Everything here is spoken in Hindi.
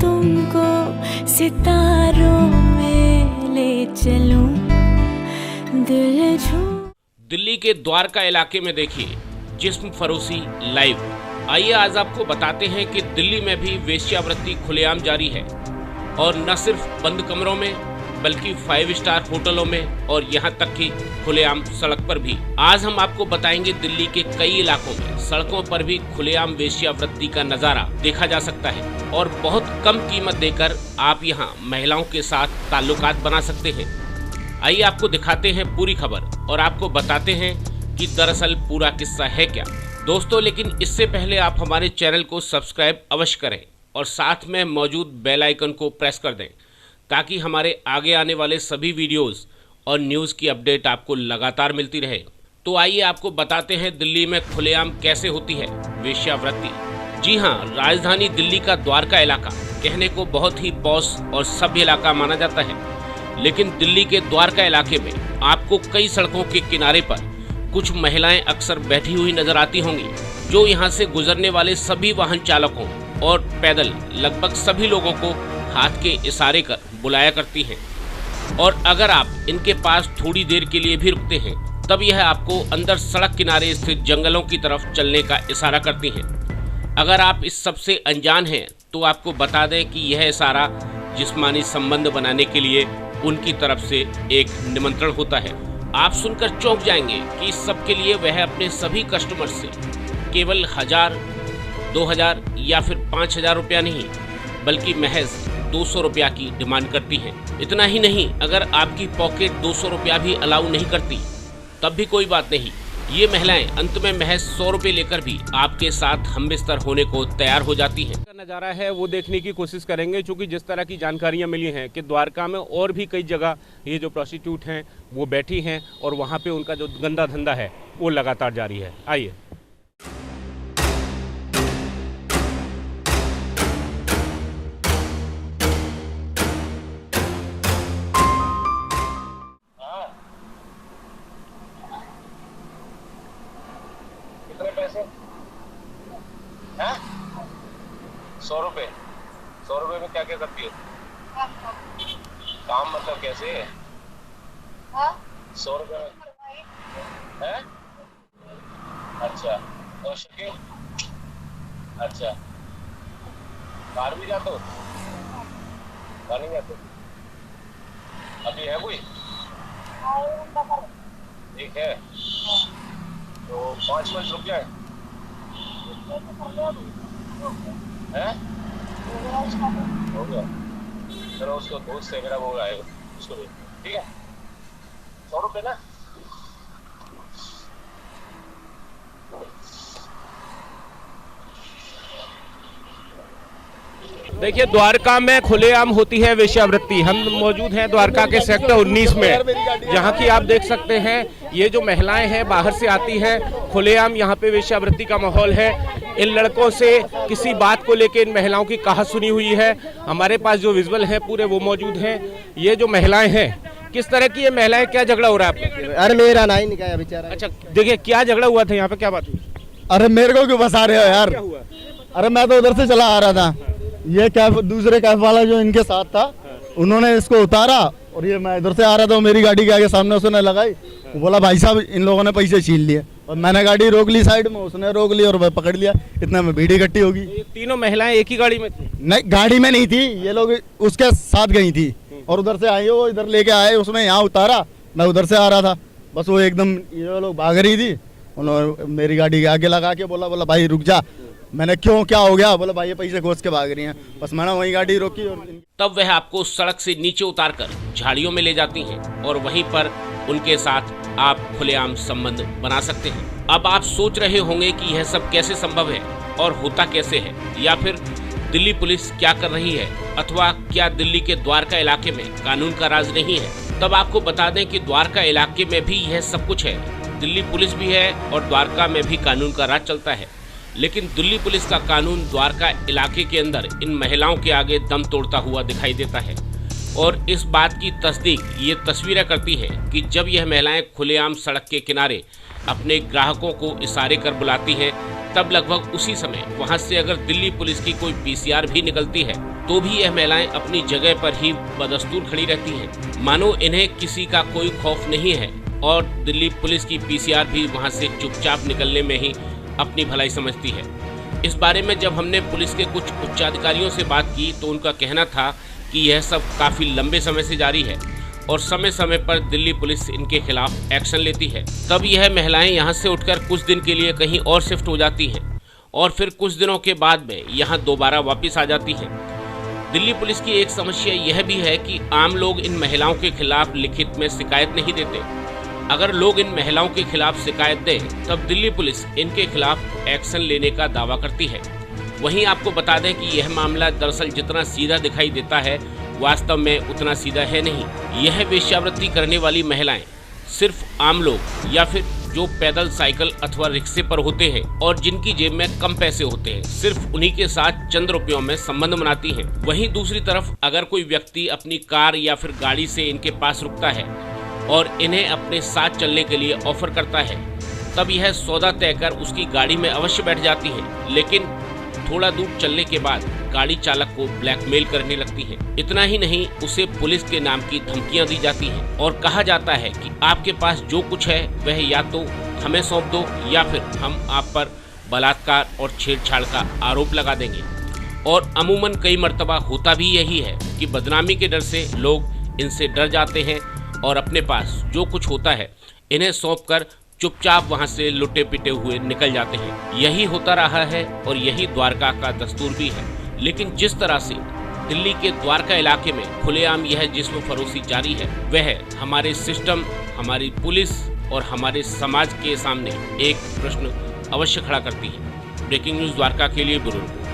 तुमको सितारों में ले चलूं, दिल झूम। दिल्ली के द्वारका इलाके में देखिए जिस्म फरोशी लाइव। आइए आज आपको बताते हैं कि दिल्ली में भी वेश्यावृत्ति खुलेआम जारी है, और न सिर्फ बंद कमरों में बल्कि 5 स्टार होटलों में और यहाँ तक कि खुलेआम सड़क पर भी। आज हम आपको बताएंगे दिल्ली के कई इलाकों में सड़कों पर भी खुलेआम वेश्यावृत्ति का नजारा देखा जा सकता है, और बहुत कम कीमत देकर आप यहाँ महिलाओं के साथ ताल्लुकात बना सकते हैं। आइए आपको दिखाते हैं पूरी खबर और आपको बताते हैं कि दरअसल पूरा किस्सा है क्या। दोस्तों, लेकिन इससे पहले आप हमारे चैनल को सब्सक्राइब अवश्य करें और साथ में मौजूद बेल आइकन को प्रेस कर दें, ताकि हमारे आगे आने वाले सभी वीडियोस और न्यूज़ की अपडेट आपको लगातार मिलती रहे। तो आइए आपको बताते हैं दिल्ली में खुलेआम कैसे होती है वेश्यावृत्ति। जी हाँ, राजधानी दिल्ली का द्वारका इलाका कहने को बहुत ही पॉश और सभ्य इलाका माना जाता है, लेकिन दिल्ली के द्वारका इलाके में आपको कई सड़कों के किनारे पर कुछ महिलाएं अक्सर बैठी हुई नजर आती होंगी, जो यहाँ से गुजरने वाले सभी वाहन चालकों और पैदल लगभग सभी लोगों को हाथ के इशारे कर बुलाया करती हैं। और अगर आप इनके पास थोड़ी देर के लिए भी रुकते हैं, तब यह आपको अंदर सड़क किनारे स्थित जंगलों की तरफ चलने का इशारा करती हैं। अगर आप इस सब से अनजान हैं, तो आपको बता दें कि यह इशारा जिस्मानी संबंध बनाने के लिए उनकी तरफ से एक निमंत्रण होता है। आप सुनकर चौंक जाएंगे कि इस सब के लिए वह अपने सभी कस्टमर से केवल 1000, 2000 या फिर 5000 रुपया नहीं, बल्कि महज 200 रुपया की डिमांड करती हैं। इतना ही नहीं, अगर आपकी पॉकेट 200 रुपया भी अलाउ नहीं करती, तब भी कोई बात नहीं। ये महिलाएं अंत में महज 100 रुपये लेकर भी आपके साथ हमबिस्तर होने को तैयार हो जाती हैं। नज़ारा है वो देखने की कोशिश करेंगे, क्योंकि जिस तरह की जानकारियां मिली हैं कि द्वारका में और भी कई जगह ये जो प्रोस्टिट्यूट हैं वो बैठी हैं, और वहाँ पे उनका जो गंदा धंधा है वो लगातार जारी है। आइए। कितने पैसे? 100 रुपए। 100 रुपए में क्या क्या करती हो? काम मतलब कैसे? 100 रुपए में है? अच्छा, और शिपिंग? अच्छा, कार भी जाते हो? कार नहीं जाते? अभी है कोई? ठीक है, तो 5 मिनट रुक जाए है? हो गया। चलो उसको दोस्त से मेरा वो आएगा, उसको भी ठीक है। 100 रुपये ना? देखिए, द्वारका में खुलेआम होती है वेश्यावृत्ति। हम मौजूद हैं द्वारका के सेक्टर 19 में, जहां की आप देख सकते हैं ये जो महिलाएं हैं बाहर से आती हैं। खुलेआम यहां पे वेश्यावृत्ति का माहौल है। इन लड़कों से किसी बात को लेकर इन महिलाओं की कहासुनी सुनी हुई है। हमारे पास जो विजुअल हैं पूरे वो मौजूद हैं। ये जो महिलाएं हैं, किस तरह की ये महिलाएं, क्या झगड़ा हो रहा है आपको? अरे मेरा ना ही निकाया बेचारा। अच्छा, देखिए क्या झगड़ा हुआ था यहाँ पे, क्या बात हुई? अरे मेरे को क्यों फंसा रहे हो यार? क्या हुआ? अरे मैं तो उधर से चला आ रहा था, ये कैब दूसरे कैब वाला जो इनके साथ था, उन्होंने इसको उतारा, और ये मैं इधर से आ रहा था, मेरी गाड़ी के आगे सामने उसने लगाई। वो बोला भाई साहब इन लोगों ने पैसे छीन लिए, और मैंने गाड़ी रोक ली साइड में, उसने रोक ली और मैं पकड़ लिया। इतना में भीड़ इकट्ठी होगी। ये तीनों महिलाएं एक ही गाड़ी में थी? नहीं, गाड़ी में नहीं थी, ये लोग उसके साथ गई थी, और उधर से आई, वो इधर लेके आए, उसने यहाँ उतारा, मैं उधर से आ रहा था, बस वो एकदम ये लोग भाग रही थी, उन्होंने मेरी गाड़ी के आगे लगा के बोला भाई रुक जा। मैंने क्यों, क्या हो गया? बोला भाई ये पैसे घोष के भाग रही हैं। बस मैंने वही गाड़ी रोकी, और तब वह आपको सड़क से नीचे उतारकर झाड़ियों में ले जाती हैं, और वहीं पर उनके साथ आप खुलेआम संबंध बना सकते हैं। अब आप सोच रहे होंगे कि यह सब कैसे संभव है और होता कैसे है, या फिर दिल्ली पुलिस क्या कर रही है, अथवा क्या दिल्ली के द्वारका इलाके में कानून का राज नहीं है। तब आपको बता दें कि द्वारका इलाके में भी यह सब कुछ है। दिल्ली पुलिस भी है और द्वारका में भी कानून का राज चलता है, लेकिन दिल्ली पुलिस का कानून द्वारका इलाके के अंदर इन महिलाओं के आगे दम तोड़ता हुआ दिखाई देता है। और इस बात की तस्दीक ये तस्वीरें करती है कि जब यह महिलाएं खुलेआम सड़क के किनारे अपने ग्राहकों को इशारे कर बुलाती हैं, तब लगभग उसी समय वहां से अगर दिल्ली पुलिस की कोई पीसीआर भी निकलती है तो भी यह महिलाएं अपनी जगह पर ही बदस्तूर खड़ी रहती हैं, मानो इन्हें किसी का कोई खौफ नहीं है। और दिल्ली पुलिस की पीसीआर भी वहां से चुपचाप निकलने में ही अपनी भलाई समझती है। इस बारे में जब हमने पुलिस के कुछ उच्चाधिकारियों से बात की तो उनका कहना था कि यह सब काफ़ी लंबे समय से जारी है और समय समय पर दिल्ली पुलिस इनके खिलाफ एक्शन लेती है। तब यह महिलाएं यहां से उठकर कुछ दिन के लिए कहीं और शिफ्ट हो जाती हैं और फिर कुछ दिनों के बाद में यहां दोबारा वापस आ जाती हैं। दिल्ली पुलिस की एक समस्या यह भी है कि आम लोग इन महिलाओं के खिलाफ लिखित में शिकायत नहीं देते। अगर लोग इन महिलाओं के खिलाफ शिकायत दें तब दिल्ली पुलिस इनके खिलाफ एक्शन लेने का दावा करती है। वहीं आपको बता दें कि यह मामला दरअसल जितना सीधा दिखाई देता है वास्तव में उतना सीधा है नहीं। यह वेश्यावृत्ति करने वाली महिलाएं सिर्फ आम लोग या फिर जो पैदल, साइकिल अथवा रिक्शे पर होते हैं और जिनकी जेब में कम पैसे होते हैं, सिर्फ उन्हीं के साथ चंद रुपयों में संबंध बनाती हैं। वहीं दूसरी तरफ अगर कोई व्यक्ति अपनी कार या फिर गाड़ी से इनके पास रुकता है और इन्हें अपने साथ चलने के लिए ऑफर करता है तब यह सौदा तय कर उसकी गाड़ी में अवश्य बैठ जाती है, लेकिन थोड़ा दूर चलने के बाद गाड़ी चालक को ब्लैकमेल करने लगती है। इतना ही नहीं, उसे पुलिस के नाम की धमकियां दी जाती हैं और कहा जाता है कि आपके पास जो कुछ है वह या तो हमें सौंप दो या फिर हम आप पर बलात्कार और छेड़छाड़ का आरोप लगा देंगे। और अमूमन कई मर्तबा होता भी यही है कि बदनामी के डर से लोग इनसे डर जाते हैं और अपने पास जो कुछ होता है इन्हें सौंपकर चुपचाप वहां से लुटे पिटे हुए निकल जाते हैं। यही होता रहा है और यही द्वारका का दस्तूर भी है। लेकिन जिस तरह से दिल्ली के द्वारका इलाके में खुलेआम यह जिस्म फरोशी जारी है वह हमारे सिस्टम, हमारी पुलिस और हमारे समाज के सामने एक प्रश्न अवश्य खड़ा करती है। ब्रेकिंग न्यूज द्वारका के लिए ब्यूरो रिपोर्ट।